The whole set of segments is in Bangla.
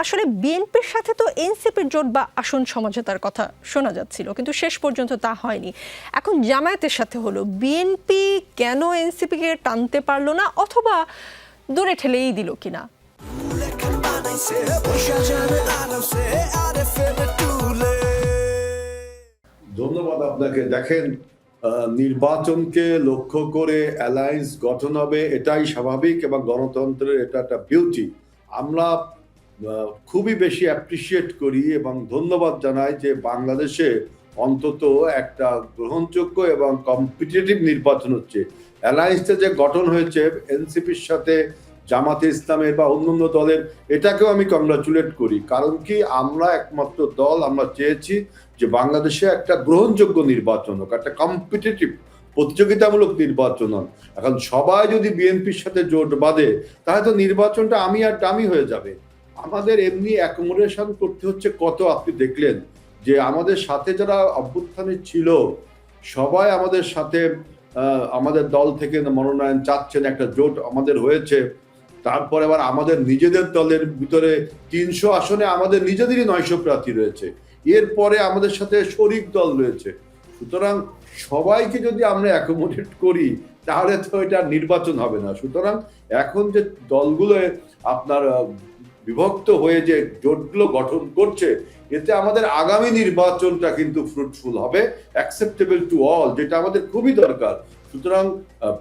আসলে বিএনপির সাথে তো এনসিপির জোট বা আসন সমঝোতার কথা শোনা যাচ্ছিল, কিন্তু শেষ পর্যন্ত তা হয়নি। এখন জামায়াতের সাথে হলো, বিএনপি কেন এনসিপিকে টানতে পারলো না, অথবা দূরে ঠেলেই দিল কিনা? ধন্যবাদ আপনাকে। দেখেন, নির্বাচনকে লক্ষ্য করে অ্যালায়েন্স গঠন হবে, এটাই স্বাভাবিক এবং গণতন্ত্রের এটা একটা বিউটি। আমরা খুবই বেশি অ্যাপ্রিসিয়েট করি এবং ধন্যবাদ জানাই যে বাংলাদেশে অন্তত একটা গ্রহণযোগ্য এবং কম্পিটিটিভ নির্বাচন হচ্ছে। অ্যালায়েন্সটা যে গঠন হয়েছে এনসিপির সাথে জামাতে ইসলামের বা অন্যান্য দলের, এটাকেও আমি কংগ্রাচুলেট করি। কারণ কি, আমরা একমাত্র দল, আমরা চেয়েছি যে বাংলাদেশে একটা গ্রহণযোগ্য নির্বাচন হোক, একটা কম্পিটিটিভ প্রতিযোগিতামূলক নির্বাচন হোক। এখন সবাই যদি বিএনপির সাথে জোট বাঁধে তাহলে তো নির্বাচনটা আমি আর ডামি হয়ে যাবে। আমাদের এমনি অ্যাকোমোডেশন করতে হচ্ছে কত। আপনি দেখলেন যে আমাদের সাথে যারা অভ্যুত্থানে ছিল সবাই আমাদের সাথে আমাদের দল থেকে মনোনয়ন চাচ্ছেন, একটা জোট আমাদের হয়েছে। তারপর আবার আমাদের নিজেদের দলের ভিতরে 300 আসনে আমাদের নিজেদেরই 900 প্রার্থী রয়েছে। এরপরে আমাদের সাথে শরিক দল রয়েছে। সুতরাং সবাইকে যদি আমরা অ্যাকোমোডেট করি তাহলে তো এটা নির্বাচন হবে না। সুতরাং এখন যে দলগুলো আপনার বিভক্ত হয়ে যে জোটগুলো গঠন করছে, এতে আমাদের আগামী নির্বাচনটা কিন্তু ফ্রুটফুল হবে, অ্যাকসেপ্টেবল টু অল, যেটা আমাদের খুবই দরকার। সুতরাং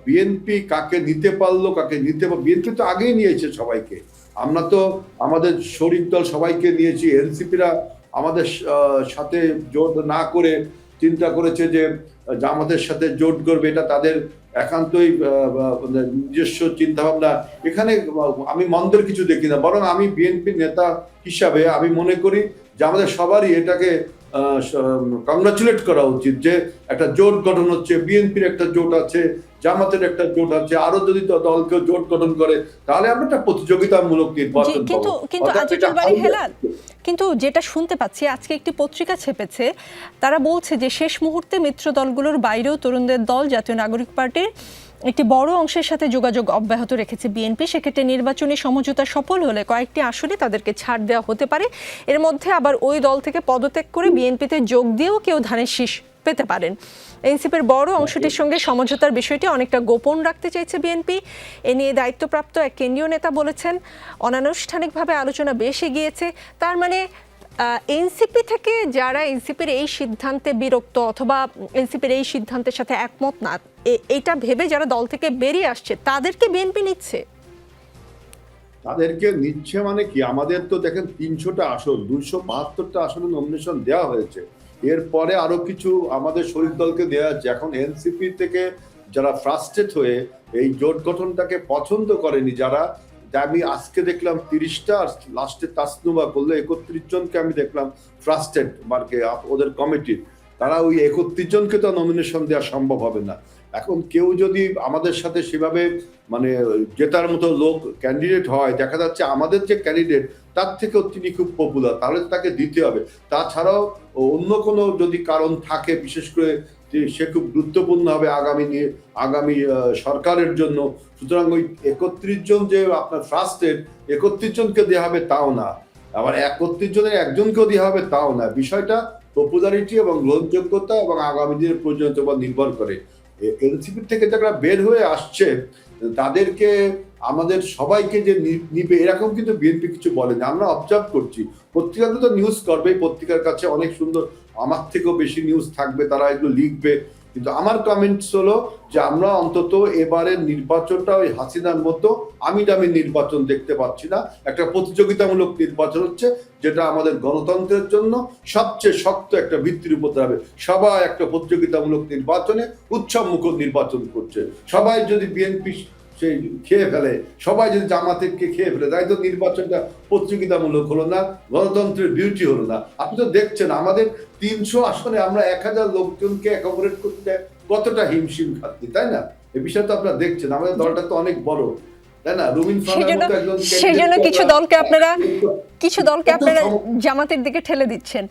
বিএনপি কাকে নিতে পারলো, কাকে নিতে, বিএনপি তো আগেই নিয়েছে সবাইকে। আমরা তো আমাদের শরিক দল সবাইকে নিয়েছি। এনসিপিরা আমাদের সাথে জোট না করে চিন্তা করেছে যে জামাতের সাথে জোট করবে, এটা তাদের একান্তই নিজস্ব চিন্তা ভাবনা। এখানে আমি মন্দের কিছু দেখি না, বরং আমি বিএনপির নেতা হিসাবে আমি মনে করি যে আমাদের সবারই এটাকে কংগ্রাচুলেট করা উচিত যে একটা জোট গঠন হচ্ছে, বিএনপির একটা জোট আছে, জামাতের একটা জোট আছে, আরো যদি দলকে জোট গঠন করে তাহলে আমরা একটা প্রতিযোগিতামূলক নির্বাচন পাবো। কিন্তু যেটা শুনতে পাচ্ছি, আজকে একটি পত্রিকা ছেপেছে, তারা বলছে যে শেষ মুহূর্তে মিত্র দলগুলোর বাইরেও তরুণদের দল জাতীয় নাগরিক পার্টির একটি বড় অংশের সাথে যোগাযোগ অব্যাহত রেখেছে বিএনপি। সেক্ষেত্রে নির্বাচনী সমঝোতা সফল হলে কয়েকটি আসনে তাদেরকে ছাড় দেওয়া হতে পারে। এর মধ্যে আবার ওই দল থেকে পদত্যাগ করে বিএনপিতে যোগ দিয়েও কেউ ধানের শীষ পেতে পারেন। এনসিপির বড় অংশটির সঙ্গে সমঝোতার বিষয়টি অনেকটা গোপন রাখতে চাইছে বিএনপি। এ নিয়ে দায়িত্বপ্রাপ্ত এক কেন্দ্রীয় নেতা বলেছেন, অনানুষ্ঠানিকভাবে আলোচনা বেশ এগিয়েছে। তার মানে এনসিপি থেকে যারা এনসিপির এই সিদ্ধান্তে বিরক্ত অথবা এনসিপির এই সিদ্ধান্তের সাথে একমত না, এইটা ভেবে যারা দল থেকে বেরিয়ে আসছে তাদেরকে বিএনপি নিচ্ছে। তাদেরকে নিচ্ছে মানে কি, আমাদের তো দেখেন 300টা আসন, 272টা আসনে নমিনেশন দেওয়া হয়েছে। এরপরে আরো কিছু আমাদের শরিক দলকে দেওয়া হচ্ছে। এখন এনসিপি থেকে যারা ফ্রাস্ট্রেট হয়ে এই জোট গঠনটাকে পছন্দ করেনি, যারা, আমি আজকে দেখলাম 30টা, আর লাস্টে তাসনুবা করলো 31 জনকে আমি দেখলাম ফ্রাস্ট্রেট মার্কে ওদের কমিটির। তারা ওই 31 জনকে তো নমিনেশন দেওয়া সম্ভব হবে না। এখন কেউ যদি আমাদের সাথে সেভাবে মানে জেতার মতো লোক ক্যান্ডিডেট হয়, দেখা যাচ্ছে আমাদের যে ক্যান্ডিডেট তার থেকেও তিনি খুব পপুলার, তাহলে তাকে দিতে হবে। তাছাড়াও অন্য কোনো যদি কারণ থাকে, বিশেষ করে সে খুব গুরুত্বপূর্ণ হবে আগামী সরকারের জন্য। সুতরাং ওই 31 জন যে আপনার ফার্স্টের 31 জনকে দেওয়া হবে তাও না, আবার 31 জনের একজনকেও দেওয়া হবে তাও না। বিষয়টা পপুলারিটি এবং গ্রহণযোগ্যতা এবং আগামী দিনের প্রয়োজনীয়তার উপর নির্ভর করে। এনসিপি থেকে যারা বের হয়ে আসছে তাদেরকে আমাদের সবাইকে যে নিবে এরকম কিন্তু বিএনপি কিছু বলেনি। আমরা অবজার্ভ করছি, পত্রিকাগুলো তো নিউজ করবে, পত্রিকার কাছে অনেক সুন্দর, আমার থেকেও বেশি নিউজ থাকবে, তারা এগুলো লিখবে। কিন্তু আমার কমেন্টস হলো যে আমরা অন্তত এবারের নির্বাচনটা ওই হাসিনার মতো আমি দামি নির্বাচন দেখতে পাচ্ছি না। একটা প্রতিযোগিতামূলক নির্বাচন হচ্ছে, যেটা আমাদের গণতন্ত্রের জন্য সবচেয়ে শক্ত একটা ভিত্তির উপর দাঁড়াবে। সবাই একটা প্রতিযোগিতামূলক নির্বাচনে উৎসবমুখর নির্বাচন করছে। সবাই যদি বিএনপি সেই খেয়ে ফেলে, সবাই যদি জামাতেরকে খেয়ে ফেলে, তাই তো নির্বাচনটা প্রতিযোগিতামূলক হলো না, গণতন্ত্রের বিউটি হলো না। আপনি তো দেখছেন আমাদের 300 আসনে আমরা 1000 লোকজনকে অ্যাকোমোডেট করতে কতটা হিমশিম খাচ্ছি, তাই না? এই বিষয় তো আপনারা দেখছেন, আমাদের দলটা তো অনেক বড়, তাই না? সেজন্য কিছু দলকে আপনারা জামাতের দিকে ঠেলে দিচ্ছেন।